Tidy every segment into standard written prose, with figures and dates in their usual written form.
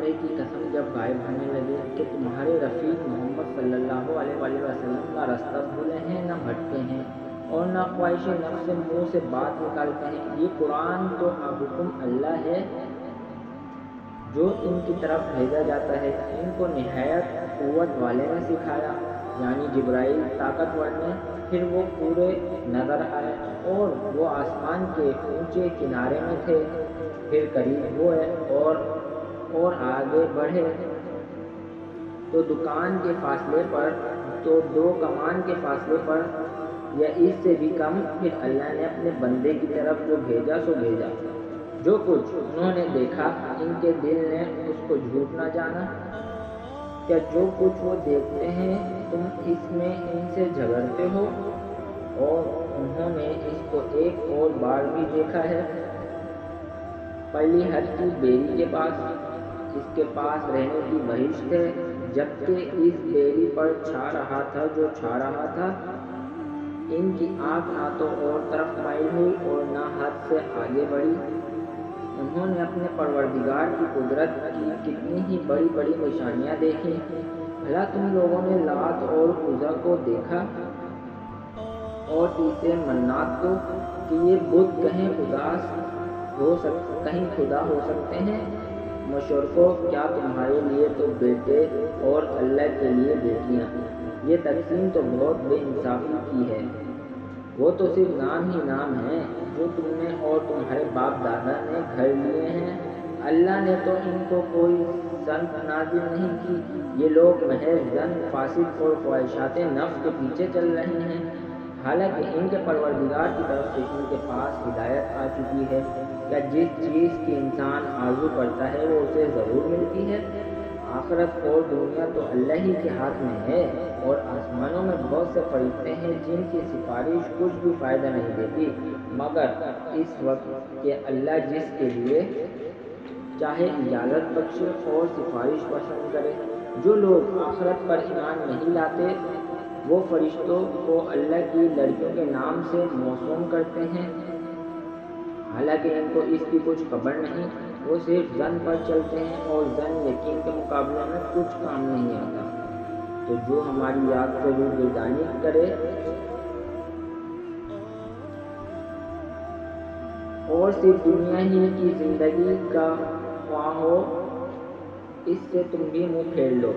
تمہارے کی قسم جب غائب ہونے لگے کہ تمہارے رفیق محمد صلی اللہ علیہ وسلم نہ راستہ بھولے ہیں نہ بھٹکے ہیں اور نہ خواہش نفس سے منہ سے بات نکالتے ہیں۔ یہ قرآن تو حکم اللہ ہے جو ان کی طرف بھیجا جاتا ہے۔ ان کو نہایت قوت والے نے سکھایا، یعنی جبرائیل طاقتور نے۔ پھر وہ پورے نظر آئے اور وہ آسمان کے اونچے کنارے میں تھے، پھر قریب ہوئے اور آگے بڑھے تو دو کمان کے فاصلے پر یا اس سے بھی کم۔ پھر اللہ نے اپنے بندے کی طرف جو بھیجا سو بھیجا۔ جو کچھ انہوں نے دیکھا ان کے دل نے اس کو جھوٹ نہ جانا۔ کیا جو کچھ وہ دیکھتے ہیں تم اس میں ان سے جھگڑتے ہو؟ اور انہوں نے اس کو ایک اور بار بھی دیکھا ہے، پرلی حد کی بیری کے پاس، اس کے پاس رہنے کی بہشت ہے، جبکہ اس بیری پر چھا رہا تھا جو چھا رہا تھا۔ ان کی آنکھ نہ تو اور طرف مائل ہوئی اور نہ حد سے آگے بڑھی۔ انہوں نے اپنے پروردگار کی قدرت کی کتنی ہی بڑی بڑی نشانیاں دیکھی۔ بھلا تم لوگوں نے لات اور عزا کو دیکھا اور تیسرے منات کو کہ یہ بت کہیں خدا ہو سکتے ہیں؟ مشرکو، کیا تمہارے لیے تو بیٹے اور اللہ کے لیے بیٹیاں؟ یہ تقسیم تو بہت بے انصافی کی ہے۔ وہ تو صرف نام ہی نام ہیں جو تم نے اور تمہارے باپ دادا نے گھڑ لیے ہیں۔ اللہ نے تو ان کو کوئی سنت نازل نہیں کی۔ یہ لوگ محض ظن فاسد اور خواہشات نفس کے پیچھے چل رہے ہیں، حالانکہ ان کے پروردگار کی طرف سے ان کے پاس ہدایت آ چکی ہے۔ کیا جس چیز کی انسان آرزو کرتا ہے وہ اسے ضرور ملتی ہے؟ آخرت اور دنیا تو اللہ ہی کے ہاتھ میں ہے، اور آسمانوں میں بہت سے فرشتے ہیں جن کی سفارش کچھ بھی فائدہ نہیں دیتی مگر اس وقت کہ اللہ جس کے لیے چاہے اجازت بخشے اور سفارش پسند کرے۔ جو لوگ آخرت پر ایمان نہیں لاتے وہ فرشتوں کو اللہ کی لڑکیوں کے نام سے موسوم کرتے ہیں، حالانکہ ان کو اس کی کچھ خبر نہیں۔ وہ صرف ظن پر چلتے ہیں اور ظن یقین کے مقابلے میں کچھ کام نہیں آتا۔ تو جو ہماری یاد سے روگردانی کرے اور صرف دنیا ہی کی زندگی کا خواہ ہو، اس سے تم بھی منہ پھیر لو۔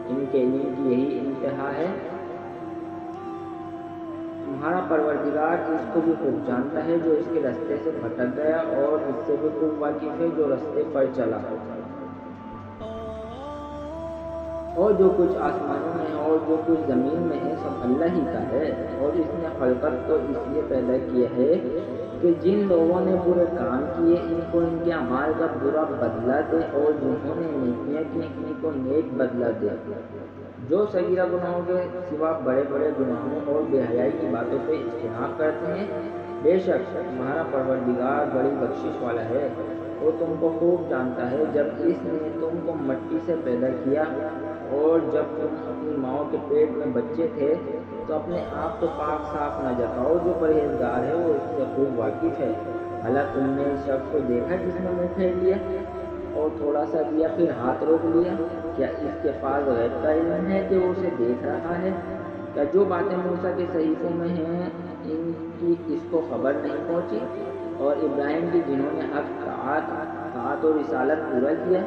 ان کے علم کی یہی انتہا ہے۔ تمہارا پروردگار اس کو بھی خوب جانتا ہے جو اس کے رستے سے بھٹک گیا، اور اس سے بھی خوب واقف ہے جو رستے پر چلا۔ اور جو کچھ آسمانوں میں ہے اور جو کچھ زمین میں ہے سب اللہ ہی کا ہے۔ اور اس نے خلقت کو اس لیے پیدا کیا ہے کہ جن لوگوں نے برے کام کیے ان کو ان کے اعمال کا برا بدلہ دے، اور جنہوں نے نیکیاں کی ان کو نیک بدلہ دے۔ جو صغیرہ گناہوں کے سوا بڑے بڑے گناہوں اور بے حیائی کی باتوں سے اجتناب کرتے ہیں، بے شک تمہارا پروردگار بڑی بخشش والا ہے۔ وہ تم کو خوب جانتا ہے۔ جب اس نے تم کو مٹی سے پیدا کیا اور جب تم اپنی ماؤں کے پیٹ میں بچے تھے تو اپنے آپ کو پاک صاف نہ جتاؤ۔ جو پرہیزگار ہے وہ اس سے خوب واقف ہے۔ بھلا تم نے اس شخص کو دیکھا جس نے منہ پھیر لیا اور تھوڑا سا دیا پھر ہاتھ روک لیا؟ کیا اس کے پاس غیب کا علم ہے کہ وہ اسے دیکھ رہا ہے؟ کیا جو باتیں موسیٰ کے صحیفوں میں ہیں ان کی اس کو خبر نہیں پہنچی؟ اور ابراہیم کی جنہوں نے حق طاعت اور رسالت پورا کیا،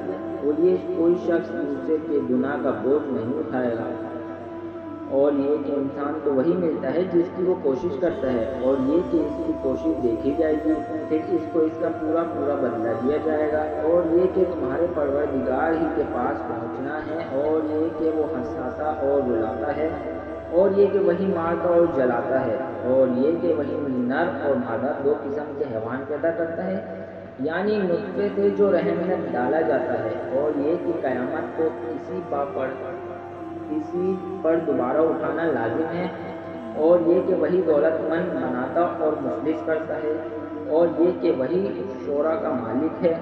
اور یہ کوئی شخص دوسرے کے گناہ کا بوجھ نہیں اٹھائے گا۔ اور یہ کہ انسان کو وہی ملتا ہے جس کی وہ کوشش کرتا ہے، اور یہ کہ اس کی کوشش دیکھی جائے گی، پھر اس کو اس کا پورا بدلہ دیا جائے گا۔ اور یہ کہ تمہارے پروردگار ہی کے پاس پہنچنا ہے، اور یہ کہ وہ ہنساتا اور رلاتا ہے، اور یہ کہ وہی مارتا اور جلاتا ہے، اور یہ کہ وہی نر اور مادہ دو قسم کے حیوان پیدا کرتا ہے، یعنی نطفے سے جو رحم میں ڈالا جاتا ہے، اور یہ کہ قیامت کو کسی پر دوبارہ اٹھانا لازم ہے، اور یہ کہ وہی دولت مند بناتا اور مفلس کرتا ہے، اور یہ کہ وہی شورا کا مالک ہے،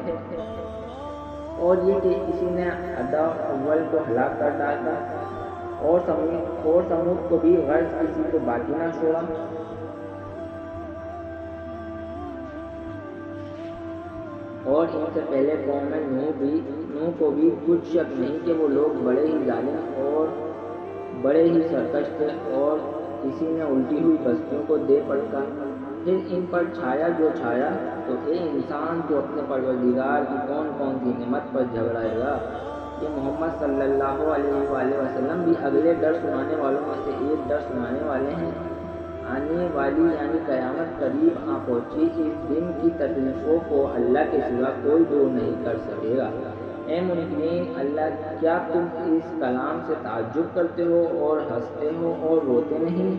اور یہ کہ کسی نے ادا اول کو ہلاک کر ڈالا اور سمود کو بھی غرض کسی کو باقی نہ چھوڑا۔ اور ان سے پہلے قوم نوح کو بھی کچھ شک نہیں کہ وہ لوگ بڑے ہی ظالم اور بڑے ہی سرکش تھے، اور کسی نے الٹی ہوئی بستیوں کو دے پڑکا، پھر ان پر چھایا جو چھایا۔ تو اے انسان، تو اپنے پروردگار کی کون کون سی نعمت پر جھگڑائے گا؟ کہ محمد صلی اللہ علیہ وآلہ وسلم بھی اگلے ڈر سنانے والوں میں سے ایک ڈر سنانے والے ہیں۔ آنے والی یعنی قیامت قریب آ پہنچی، اس دن کی تکلیفوں کو اللہ کے سوا کوئی دور نہیں کر سکے گا۔ اے منکرین، اللہ کیا تم اس کلام سے تعجب کرتے ہو اور ہنستے ہو اور روتے نہیں،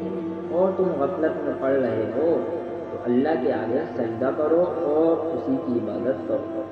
اور تم غفلت میں پڑ رہے ہو؟ تو اللہ کے آگے سجدہ کرو اور اسی کی عبادت کرو۔